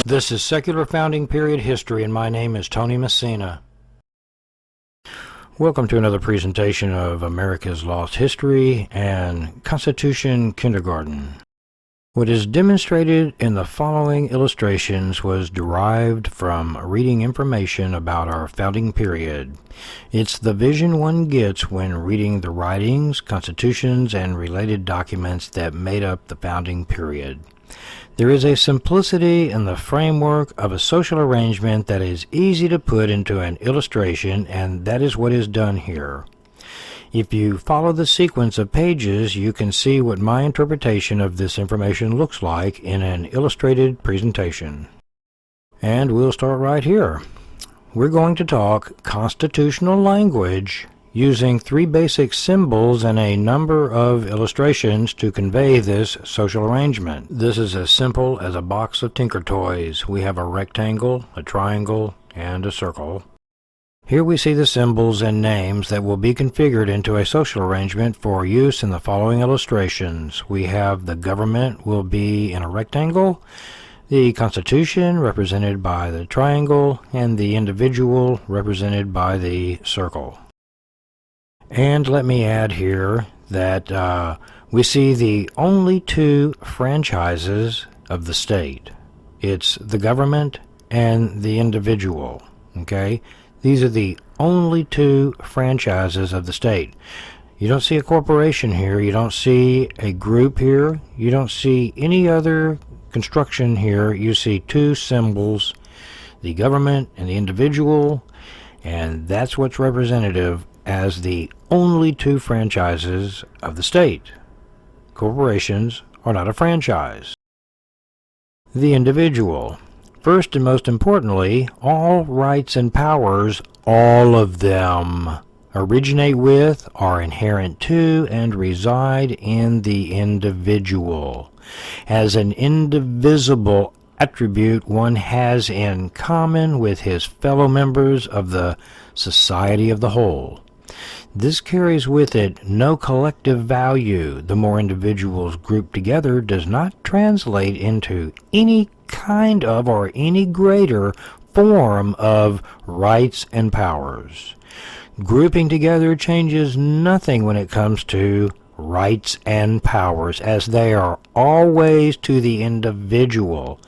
This is Secular Founding Period History, and my name is Tony Messina. Welcome to another presentation of America's Lost History and Constitution Kindergarten. What is demonstrated in the following illustrations was derived from reading information about our founding period. It's the vision one gets when reading the writings, constitutions, and related documents that made up the founding period. There is a simplicity in the framework of a social arrangement that is easy to put into an illustration, and that is what is done here. If you follow the sequence of pages, you can see what my interpretation of this information looks like in an illustrated presentation. And we'll start right here. We're going to talk constitutional language using three basic symbols and a number of illustrations to convey this social arrangement. This is as simple as a box of Tinker Toys. We have a rectangle, a triangle, and a circle. Here we see the symbols and names that will be configured into a social arrangement for use in the following illustrations. We have the government will be in a rectangle, the Constitution represented by the triangle, and the individual represented by the circle. And let me add here that we see the only two franchises of the state. It's the government and the individual, okay? These are the only two franchises of the state. You don't see a corporation here. You don't see a group here. You don't see any other construction here. You see two symbols, the government and the individual, and that's what's representative as the only two franchises of the state. Corporations are not a franchise. The individual. First and most importantly, all rights and powers, all of them, originate with, are inherent to, and reside in the individual. As an indivisible attribute one has in common with his fellow members of the society of the whole. This carries with it no collective value. The more individuals grouped together does not translate into any kind of or any greater form of rights and powers. Grouping together changes nothing when it comes to rights and powers, as they are always to the individual.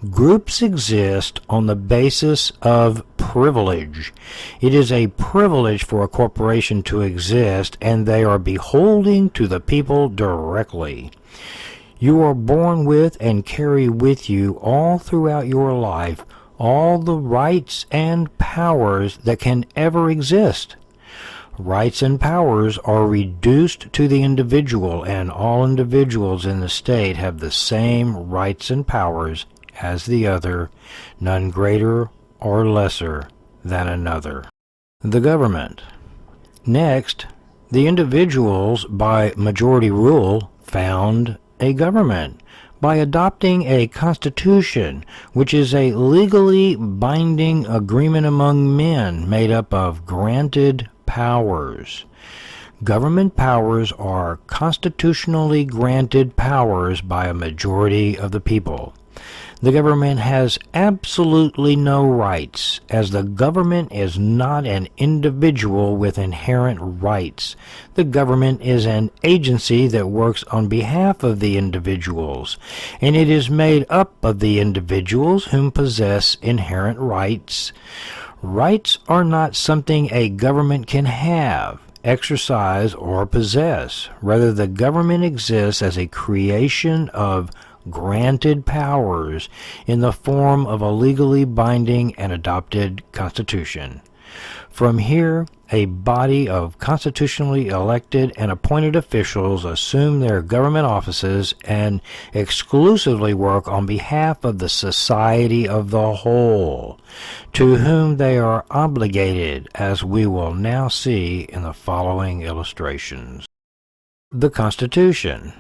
Groups exist on the basis of privilege. It is a privilege for a corporation to exist, and they are beholden to the people directly. You are born with and carry with you all throughout your life all the rights and powers that can ever exist. Rights and powers are reduced to the individual, and all individuals in the state have the same rights and powers as the other, none greater or lesser than another. The government. Next, the individuals, by majority rule, found a government by adopting a constitution, which is a legally binding agreement among men made up of granted powers. Government powers are constitutionally granted powers by a majority of the people. The government has absolutely no rights, as the government is not an individual with inherent rights. The government is an agency that works on behalf of the individuals, and it is made up of the individuals whom possess inherent rights. Rights are not something a government can have, exercise, or possess. Rather, the government exists as a creation of granted powers in the form of a legally binding and adopted constitution. From here, a body of constitutionally elected and appointed officials assume their government offices and exclusively work on behalf of the society of the whole, to whom they are obligated, as we will now see in the following illustrations. The Constitution.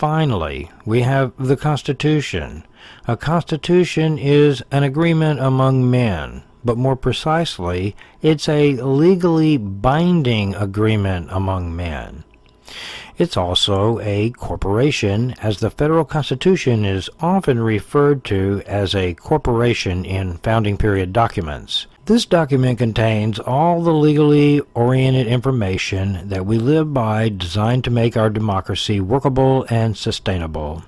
finally, we have the Constitution. A constitution is an agreement among men, but more precisely, it's a legally binding agreement among men. It's also a corporation, as the federal Constitution is often referred to as a corporation in founding period documents. This document contains all the legally oriented information that we live by, designed to make our democracy workable and sustainable.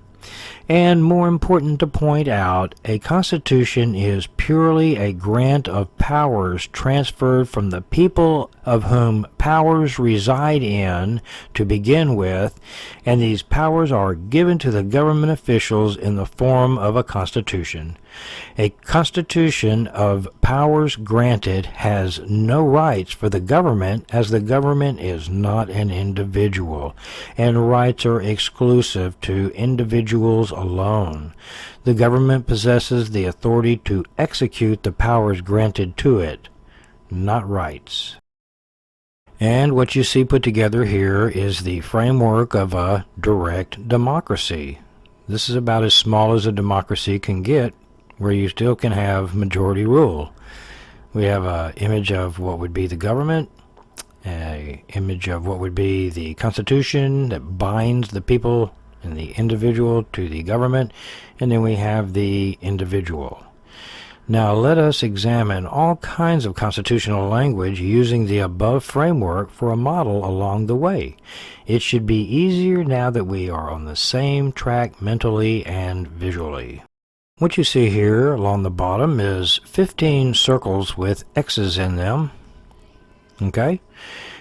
And more important to point out, a constitution is purely a grant of powers transferred from the people of whom powers reside in to begin with, and these powers are given to the government officials in the form of a constitution. A constitution of powers granted has no rights for the government, as the government is not an individual, and rights are exclusive to individuals alone. The government possesses the authority to execute the powers granted to it, not rights. And what you see put together here is the framework of a direct democracy. This is about as small as a democracy can get, where you still can have majority rule. We have an image of what would be the government, an image of what would be the Constitution that binds the people and the individual to the government, and then we have the individual. Now let us examine all kinds of constitutional language using the above framework for a model along the way. It should be easier now that we are on the same track mentally and visually. What you see here along the bottom is 15 circles with X's in them. Okay?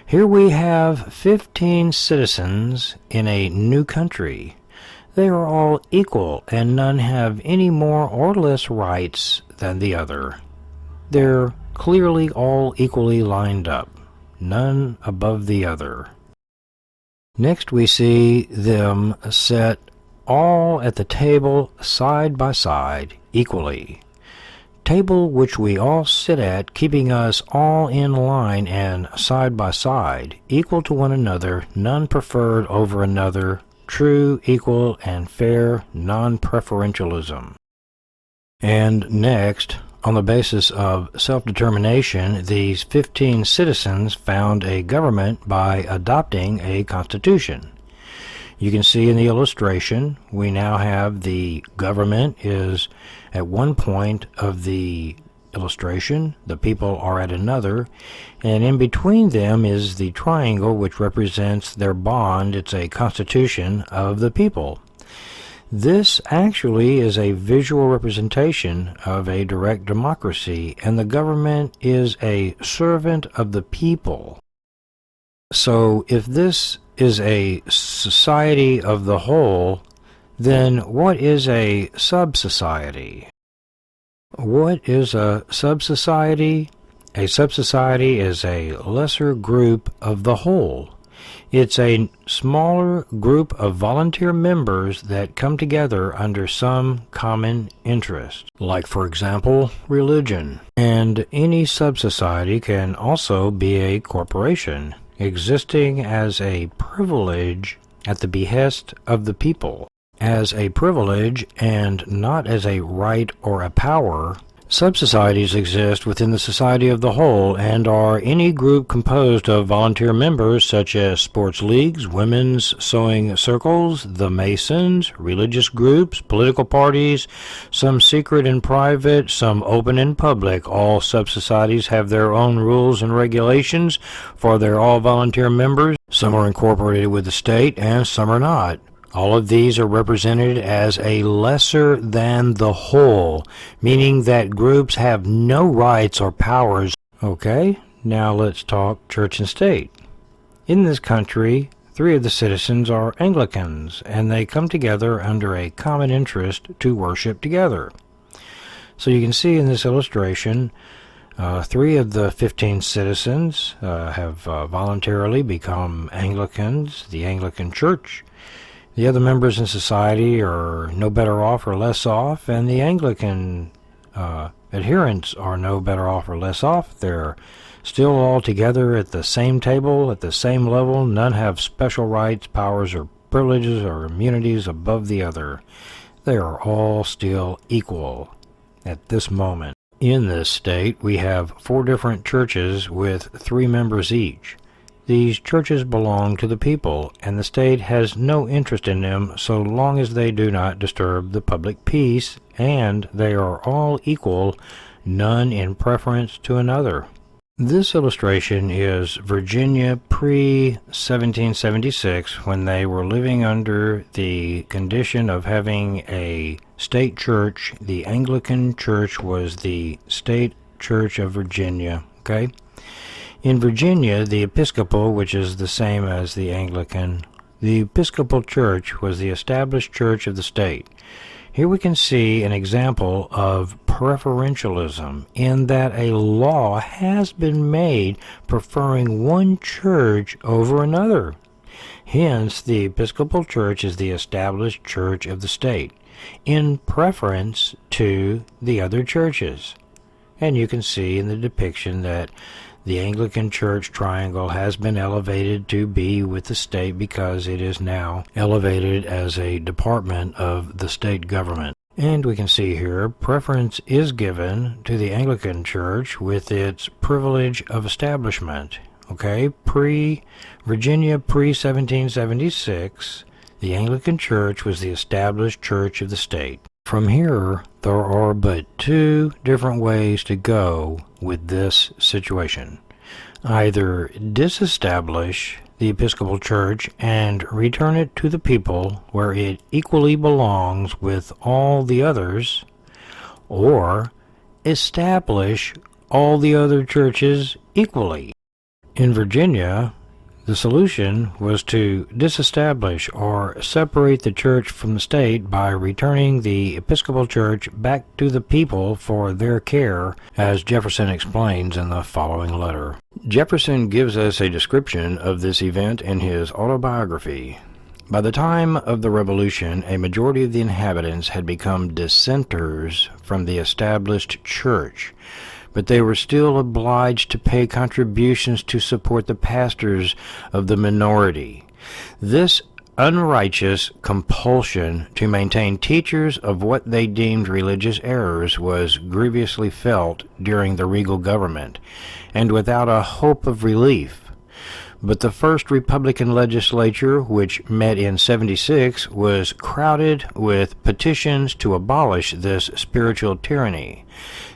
Here we have 15 citizens in a new country. They are all equal, and none have any more or less rights than the other. They're clearly all equally lined up, none above the other. Next we see them set all at the table side by side equally. Table which we all sit at, keeping us all in line and side by side, equal to one another, none preferred over another, true, equal, and fair non-preferentialism. And next, on the basis of self-determination, these 15 citizens found a government by adopting a constitution. You can see in the illustration, we now have the government is at one point of the illustration, the people are at another, and in between them is the triangle which represents their bond. It's a constitution of the people. This actually is a visual representation of a direct democracy, and the government is a servant of the people. So if this is a society of the whole, then what is a sub-society? What is a sub-society? A sub-society is a lesser group of the whole. It's a smaller group of volunteer members that come together under some common interest, like, for example, religion. And any sub-society can also be a corporation, existing as a privilege at the behest of the people. As a privilege and not as a right or a power, sub-societies exist within the society of the whole and are any group composed of volunteer members such as sports leagues, women's sewing circles, the Masons, religious groups, political parties, some secret and private, some open and public. All sub-societies have their own rules and regulations for their all-volunteer members. Some are incorporated with the state and some are not. All of these are represented as a lesser than the whole, meaning that groups have no rights or powers. Okay, now let's talk church and state. In this country, 3 of the citizens are Anglicans, and they come together under a common interest to worship together. So you can see in this illustration, 3 of the 15 citizens have voluntarily become Anglicans, the Anglican Church. The other members in society are no better off or less off, and the Anglican adherents are no better off or less off. They're still all together at the same table, at the same level. None have special rights, powers, or privileges or immunities above the other. They are all still equal at this moment. In this state, we have 4 different churches with 3 members each. These churches belong to the people, and the state has no interest in them so long as they do not disturb the public peace, and they are all equal, none in preference to another. This illustration is Virginia pre-1776, when they were living under the condition of having a state church. The Anglican Church was the state church of Virginia, okay? In Virginia, the Episcopal, which is the same as the Anglican, the Episcopal Church was the established church of the state. Here we can see an example of preferentialism in that a law has been made preferring one church over another. Hence, the Episcopal Church is the established church of the state, in preference to the other churches. And you can see in the depiction that the Anglican Church triangle has been elevated to be with the state because it is now elevated as a department of the state government. And we can see here preference is given to the Anglican Church with its privilege of establishment. Okay, Virginia pre-1776, the Anglican Church was the established church of the state. From here, there are but 2 different ways to go with this situation. Either disestablish the Episcopal Church and return it to the people where it equally belongs with all the others, or establish all the other churches equally. In Virginia, the solution was to disestablish or separate the church from the state by returning the Episcopal Church back to the people for their care, as Jefferson explains in the following letter. Jefferson gives us a description of this event in his autobiography. By the time of the Revolution, a majority of the inhabitants had become dissenters from the established church, but they were still obliged to pay contributions to support the pastors of the minority. This unrighteous compulsion to maintain teachers of what they deemed religious errors was grievously felt during the regal government, and without a hope of relief. But the first Republican legislature, which met in 76, was crowded with petitions to abolish this spiritual tyranny.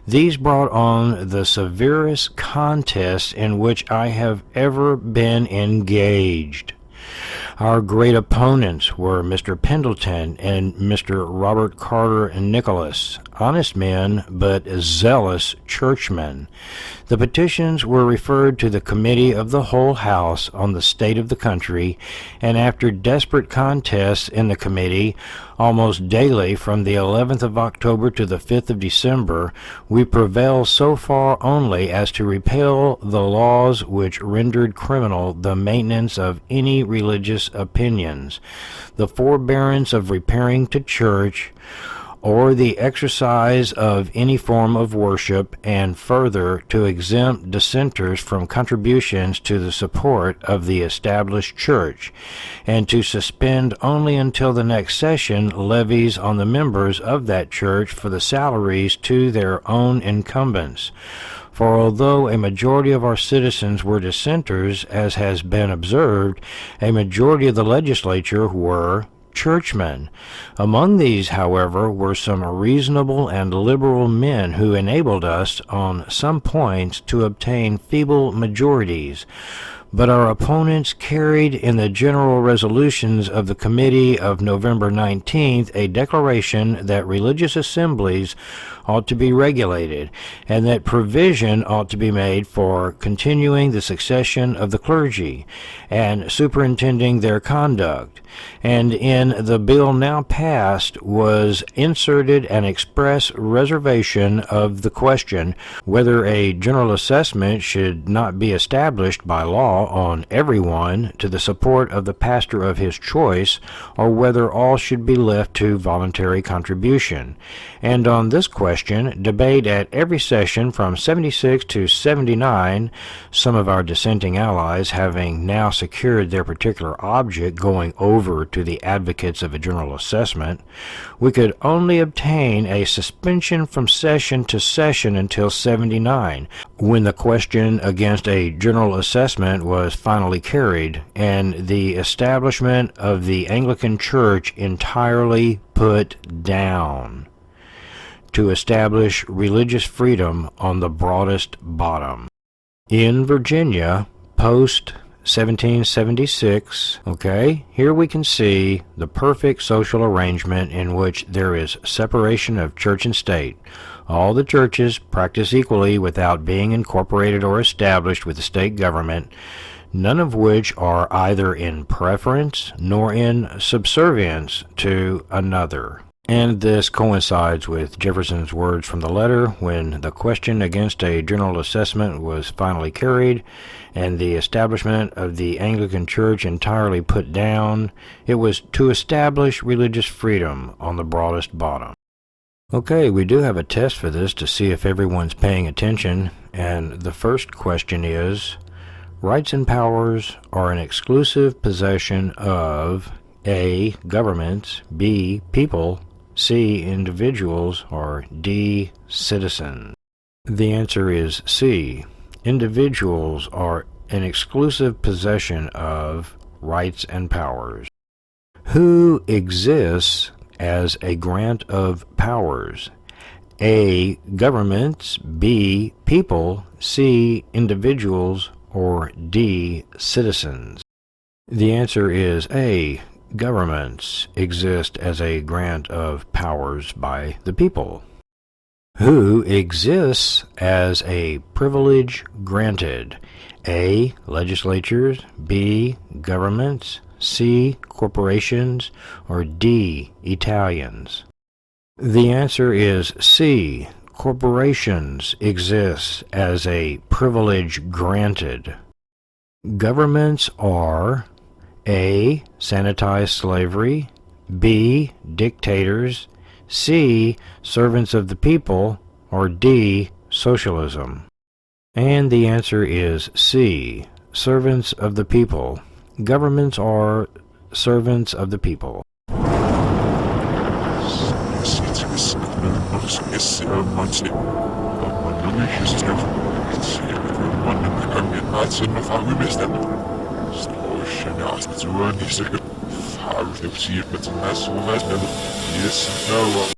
These brought on the severest contest in which I have ever been engaged. Our great opponents were Mr. Pendleton and Mr. Robert Carter Nicholas, honest men but zealous churchmen. The petitions were referred to the Committee of the Whole House on the state of the country, and after desperate contests in the committee, almost daily from the 11th of October to the 5th of December, we prevailed so far only as to repeal the laws which rendered criminal the maintenance of any religious opinions, the forbearance of repairing to church, or the exercise of any form of worship, and further to exempt dissenters from contributions to the support of the established church, and to suspend only until the next session levies on the members of that church for the salaries to their own incumbents. For although a majority of our citizens were dissenters, as has been observed, a majority of the legislature were churchmen. Among these, however, were some reasonable and liberal men who enabled us, on some points, to obtain feeble majorities. But our opponents carried in the general resolutions of the Committee of November 19th a declaration that religious assemblies ought to be regulated, and that provision ought to be made for continuing the succession of the clergy, and superintending their conduct. And in the bill now passed was inserted an express reservation of the question whether a general assessment should not be established by law law on everyone to the support of the pastor of his choice, or whether all should be left to voluntary contribution. And on this question, debate at every session from 76 to 79, some of our dissenting allies having now secured their particular object going over to the advocates of a general assessment, we could only obtain a suspension from session to session until 79, when the question against a general assessment was finally carried, and the establishment of the Anglican Church entirely put down, to establish religious freedom on the broadest bottom. In Virginia, post 1776, here we can see the perfect social arrangement in which there is separation of church and state. All the churches practice equally without being incorporated or established with the state government, none of which are either in preference nor in subservience to another. And this coincides with Jefferson's words from the letter when the question against a general assessment was finally carried and the establishment of the Anglican Church entirely put down. It was to establish religious freedom on the broadest bottom. Okay, we do have a test for this to see if everyone's paying attention, and the first question is, rights and powers are an exclusive possession of A. governments, B. people, C. individuals, or D. citizens? The answer is C. Individuals are an exclusive possession of rights and powers. Who exists as a grant of powers? A. governments, B. people, C. individuals, or D. citizens? The answer is A. Governments exist as a grant of powers by the people. Who exists as a privilege granted? A. legislatures, B. governments, C. corporations, or D. Italians? The answer is C. Corporations exist as a privilege granted. Governments are A. sanitized slavery, B. dictators, C. servants of the people, or D. socialism? And the answer is C. servants of the people. Governments are servants of the people. Yes, no.